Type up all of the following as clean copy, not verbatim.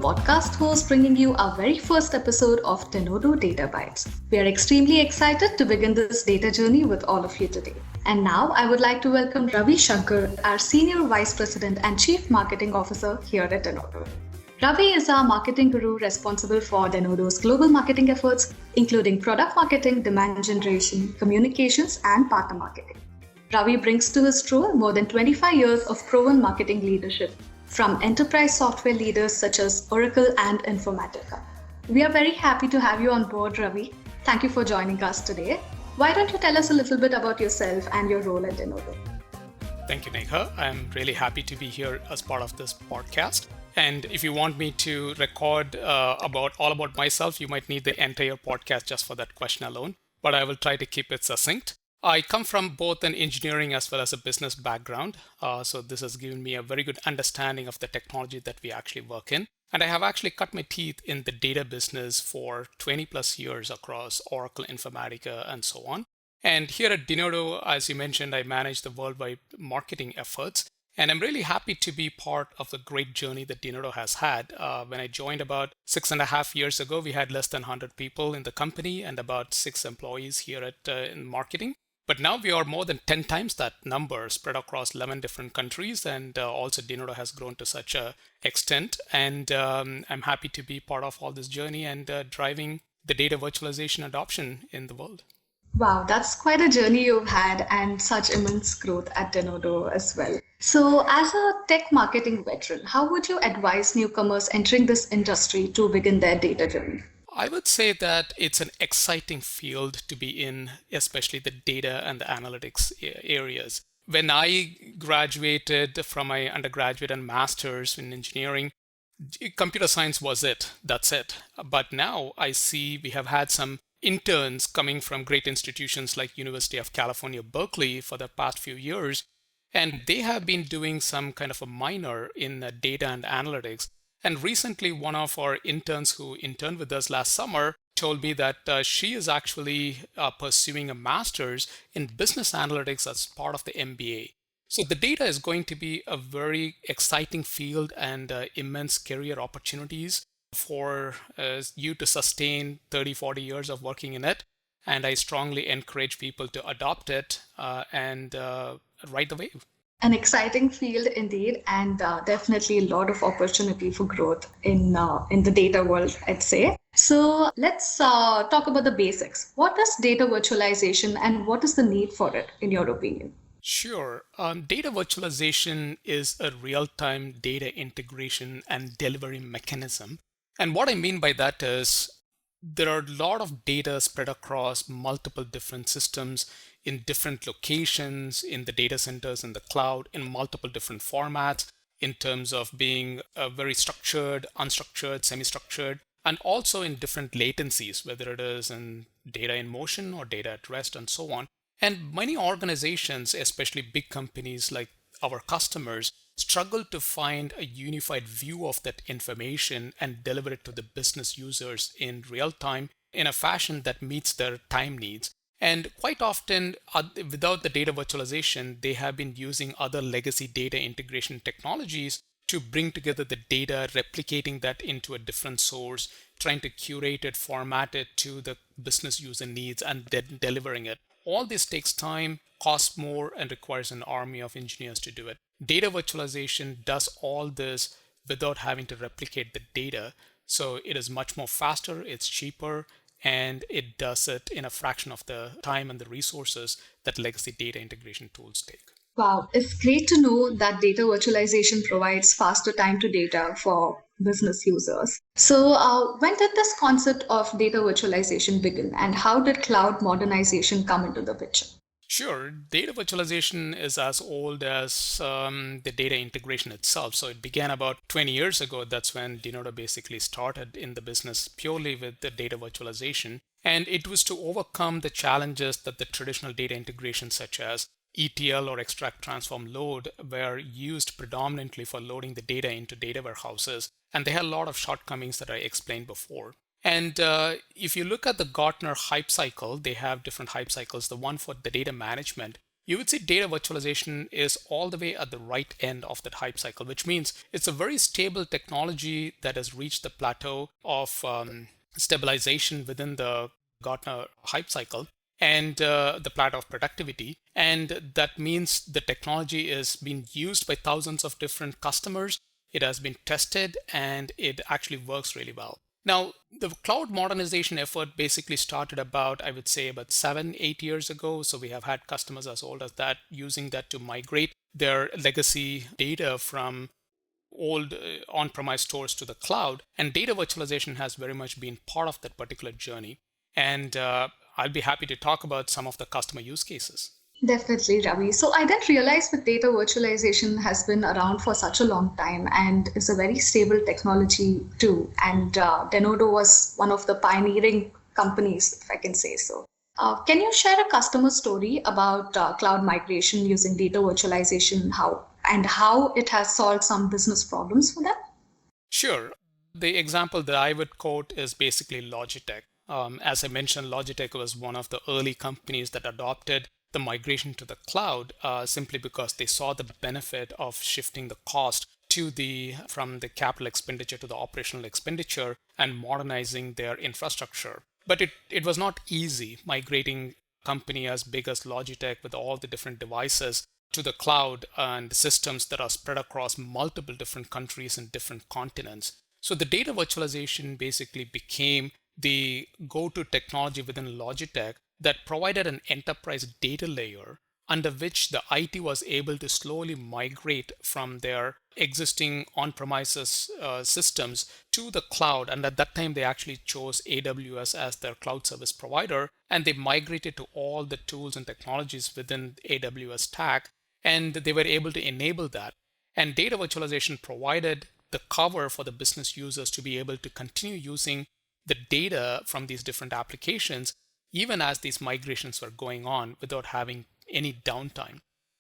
podcast host bringing you our very first episode of Denodo Data Bytes. We are extremely excited to begin this data journey with all of you today. And now I would like to welcome Ravi Shankar, our Senior Vice President and Chief Marketing Officer here at Denodo. Ravi is our marketing guru responsible for Denodo's global marketing efforts, including product marketing, demand generation, communications, and partner marketing. Ravi brings to his role more than 25 years of proven marketing leadership from enterprise software leaders such as Oracle and Informatica. We are very happy to have you on board, Ravi. Thank you for joining us today. Why don't you tell us a little bit about yourself and your role at Denodo? Thank you, Neha. I'm really happy to be here as part of this podcast. And if you want me to record all about myself, you might need the entire podcast just for that question alone. But I will try to keep it succinct. I come from both an engineering as well as a business background. So this has given me a very good understanding of the technology that we actually work in. And I have actually cut my teeth in the data business for 20 plus years across Oracle, Informatica, and so on. And here at Denodo, as you mentioned, I manage the worldwide marketing efforts. And I'm really happy to be part of the great journey that Denodo has had. When I joined about 6.5 years ago, we had less than 100 people in the company and about 6 employees here at in marketing. But now we are more than 10 times that number, spread across 11 different countries. And also Denodo has grown to such an extent. And I'm happy to be part of all this journey and driving the data virtualization adoption in the world. Wow, that's quite a journey you've had and such immense growth at Denodo as well. So as a tech marketing veteran, how would you advise newcomers entering this industry to begin their data journey? I would say that it's an exciting field to be in, especially the data and the analytics areas. When I graduated from my undergraduate and master's in engineering, computer science was it. That's it. But now I see we have had some interns coming from great institutions like University of California, Berkeley for the past few years, and they have been doing some kind of a minor in data and analytics. And recently, one of our interns who interned with us last summer told me that she is actually pursuing a master's in business analytics as part of the MBA. So the data is going to be a very exciting field and immense career opportunities for you to sustain 30, 40 years of working in it. And I strongly encourage people to adopt it and ride the wave. An exciting field indeed, and definitely a lot of opportunity for growth in the data world, I'd say. So let's talk about the basics. What is data virtualization and what is the need for it, in your opinion? Sure. Data virtualization is a real-time data integration and delivery mechanism. And what I mean by that is there are a lot of data spread across multiple different systems in different locations, in the data centers, in the cloud, in multiple different formats, in terms of being very structured, unstructured, semi-structured, and also in different latencies, whether it is in data in motion or data at rest and so on. And many organizations, especially big companies like our customers, struggle to find a unified view of that information and deliver it to the business users in real time in a fashion that meets their time needs. And quite often, without the data virtualization, they have been using other legacy data integration technologies to bring together the data, replicating that into a different source, trying to curate it, format it to the business user needs, and then delivering it. All this takes time, costs more, and requires an army of engineers to do it. Data virtualization does all this without having to replicate the data. So it is much more faster, it's cheaper, and it does it in a fraction of the time and the resources that legacy data integration tools take. Wow, it's great to know that data virtualization provides faster time to data for business users. So when did this concept of data virtualization begin and how did cloud modernization come into the picture? Sure. Data virtualization is as old as the data integration itself. So it began about 20 years ago. That's when Denodo basically started in the business purely with the data virtualization. And it was to overcome the challenges that the traditional data integration, such as ETL or extract transform load, were used predominantly for loading the data into data warehouses. And they had a lot of shortcomings that I explained before. And if you look at the Gartner hype cycle, they have different hype cycles. The one for the data management you would see data virtualization is all the way at the right end of that hype cycle, which means it's a very stable technology that has reached the plateau of stabilization within the Gartner hype cycle and the plateau of productivity. And that means the technology is being used by thousands of different customers. It has been tested and it actually works really well. Now, the cloud modernization effort basically started about, I would say, about 7, 8 years ago. So we have had customers as old as that using that to migrate their legacy data from old on-premise stores to the cloud. And data virtualization has very much been part of that particular journey. And I'll be happy to talk about some of the customer use cases. Definitely, Ravi. So I didn't realize that data virtualization has been around for such a long time and is a very stable technology too. And Denodo was one of the pioneering companies, if I can say so. Can you share a customer story about cloud migration using data virtualization, how it has solved some business problems for them? Sure. The example that I would quote is basically Logitech. As I mentioned, Logitech was one of the early companies that adopted the migration to the cloud simply because they saw the benefit of shifting the cost from the capital expenditure to the operational expenditure and modernizing their infrastructure. But it was not easy migrating a company as big as Logitech with all the different devices to the cloud and systems that are spread across multiple different countries and different continents. So the data virtualization basically became the go-to technology within Logitech that provided an enterprise data layer under which the IT was able to slowly migrate from their existing on-premises systems to the cloud. And at that time, they actually chose AWS as their cloud service provider, and they migrated to all the tools and technologies within AWS stack, and they were able to enable that. And data virtualization provided the cover for the business users to be able to continue using the data from these different applications, even as these migrations were going on without having any downtime.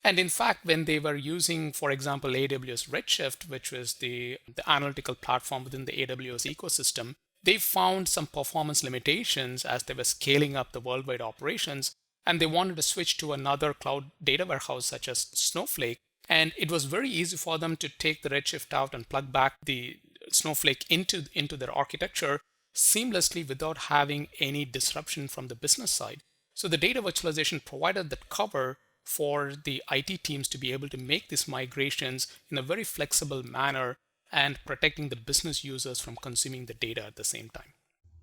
And in fact, when they were using, for example, AWS Redshift, which was the analytical platform within the AWS ecosystem, they found some performance limitations as they were scaling up the worldwide operations, and they wanted to switch to another cloud data warehouse such as Snowflake. And it was very easy for them to take the Redshift out and plug back the Snowflake into their architecture seamlessly without having any disruption from the business side. So the data virtualization provided that cover for the IT teams to be able to make these migrations in a very flexible manner and protecting the business users from consuming the data at the same time.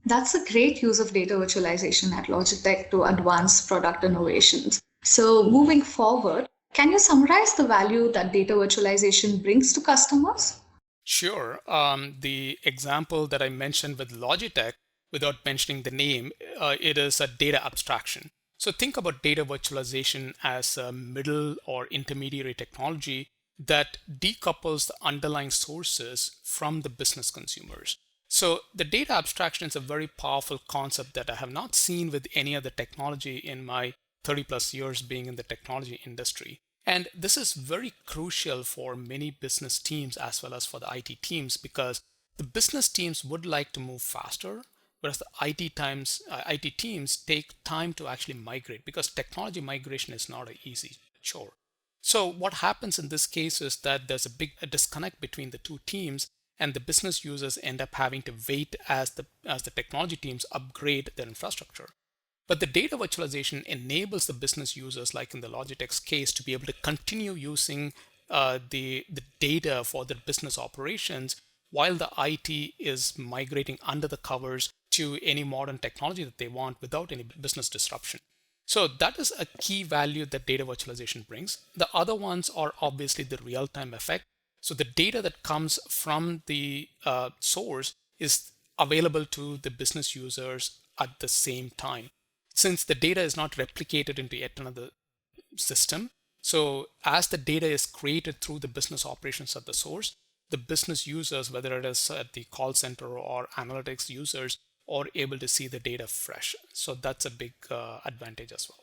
That's a great use of data virtualization at Logitech to advance product innovations. So moving forward, can you summarize the value that data virtualization brings to customers? Sure. The example that I mentioned with Logitech, without mentioning the name, it is a data abstraction. So think about data virtualization as a middle or intermediary technology that decouples the underlying sources from the business consumers. So the data abstraction is a very powerful concept that I have not seen with any other technology in my 30 plus years being in the technology industry. And this is very crucial for many business teams as well as for the IT teams, because the business teams would like to move faster, whereas the IT teams take time to actually migrate, because technology migration is not an easy chore. So what happens in this case is that there's a big disconnect between the two teams, and the business users end up having to wait as the technology teams upgrade their infrastructure. But the data virtualization enables the business users, like in the Logitech's case, to be able to continue using the data for their business operations while the IT is migrating under the covers to any modern technology that they want without any business disruption. So that is a key value that data virtualization brings. The other ones are obviously the real-time effect. So the data that comes from the source is available to the business users at the same time, since the data is not replicated into yet another system. So as the data is created through the business operations at the source, the business users, whether it is at the call center or analytics users, are able to see the data fresh. So that's a big advantage as well.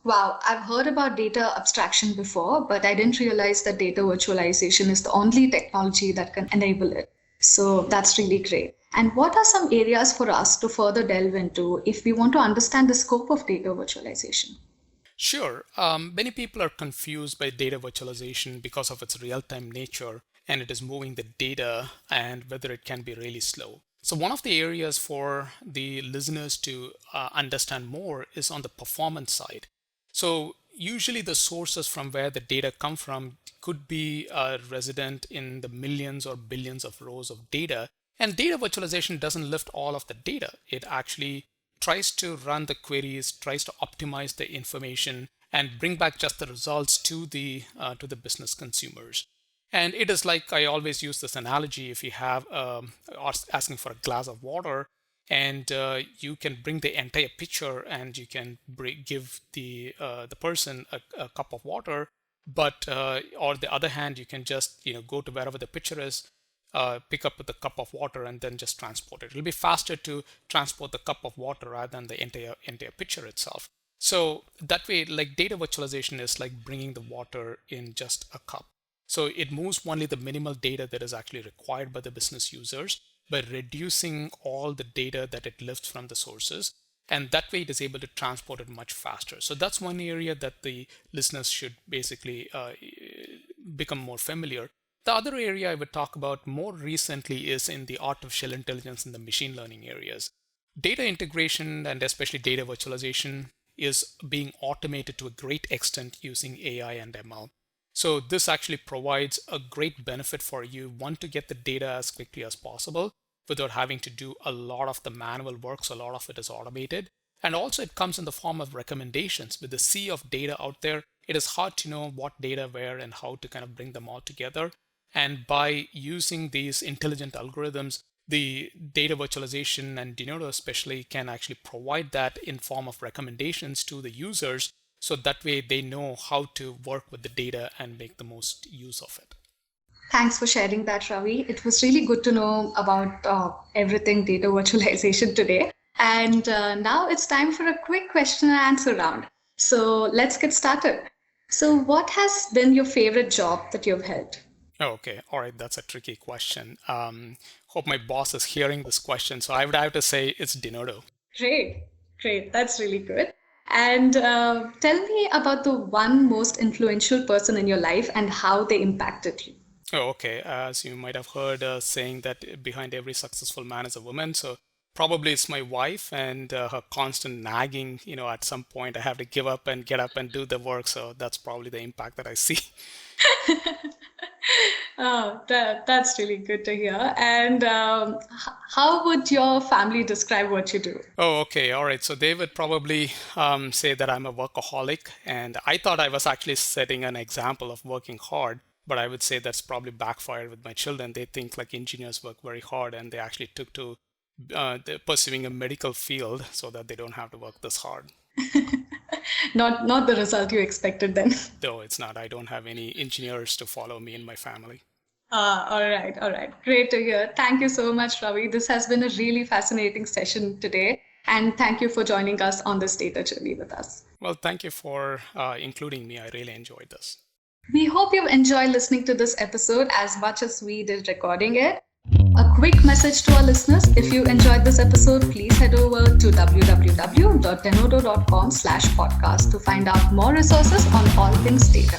Wow, I've heard about data abstraction before, but I didn't realize that data virtualization is the only technology that can enable it. So that's really great. And what are some areas for us to further delve into if we want to understand the scope of data virtualization? Sure. Many people are confused by data virtualization because of its real-time nature and it is moving the data and whether it can be really slow. So one of the areas for the listeners to understand more is on the performance side. So usually the sources from where the data come from could be resident in the millions or billions of rows of data. And data virtualization doesn't lift all of the data. It actually tries to run the queries, tries to optimize the information, and bring back just the results to the business consumers. And it is like I always use this analogy: if you have asking for a glass of water, and you can bring the entire pitcher, and you can give the person a cup of water, but or the other hand, you can just go to wherever the pitcher is, pick up the cup of water and then just transport it. It'll be faster to transport the cup of water rather than the entire pitcher itself. So that way, like, data virtualization is like bringing the water in just a cup. So it moves only the minimal data that is actually required by the business users by reducing all the data that it lifts from the sources. And that way it is able to transport it much faster. So that's one area that the listeners should basically become more familiar. The other area I would talk about more recently is in the artificial intelligence and the machine learning areas. Data integration and especially data virtualization is being automated to a great extent using AI and ML. So this actually provides a great benefit for you, one, to get the data as quickly as possible without having to do a lot of the manual work. So a lot of it is automated. And also it comes in the form of recommendations. With the sea of data out there, it is hard to know what data where and how to kind of bring them all together. And by using these intelligent algorithms, the data virtualization and Denodo especially can actually provide that in form of recommendations to the users. So that way they know how to work with the data and make the most use of it. Thanks for sharing that, Ravi. It was really good to know about everything data virtualization today. And now it's time for a quick question and answer round. So let's get started. So what has been your favorite job that you've held? Oh, okay. All right. That's a tricky question. Hope my boss is hearing this question. So I would have to say it's Denodo. Great. That's really good. And tell me about the one most influential person in your life and how they impacted you. Oh, okay. As you might have heard saying that behind every successful man is a woman. So probably it's my wife and her constant nagging. At some point I have to give up and get up and do the work. So that's probably the impact that I see. Oh, that's really good to hear. And how would your family describe what you do? Oh, okay. All right. So they would probably say that I'm a workaholic. And I thought I was actually setting an example of working hard. But I would say that's probably backfired with my children. They think like engineers work very hard, and they actually took to pursuing a medical field so that they don't have to work this hard. Not the result you expected then. No, it's not. I don't have any engineers to follow me in my family. All right. Great to hear. Thank you so much, Ravi. This has been a really fascinating session today. And thank you for joining us on this data journey with us. Well, thank you for including me. I really enjoyed this. We hope you've enjoyed listening to this episode as much as we did recording it. A quick message to our listeners: if you enjoyed this episode, please head over to www.denodo.com/podcast to find out more resources on all things data.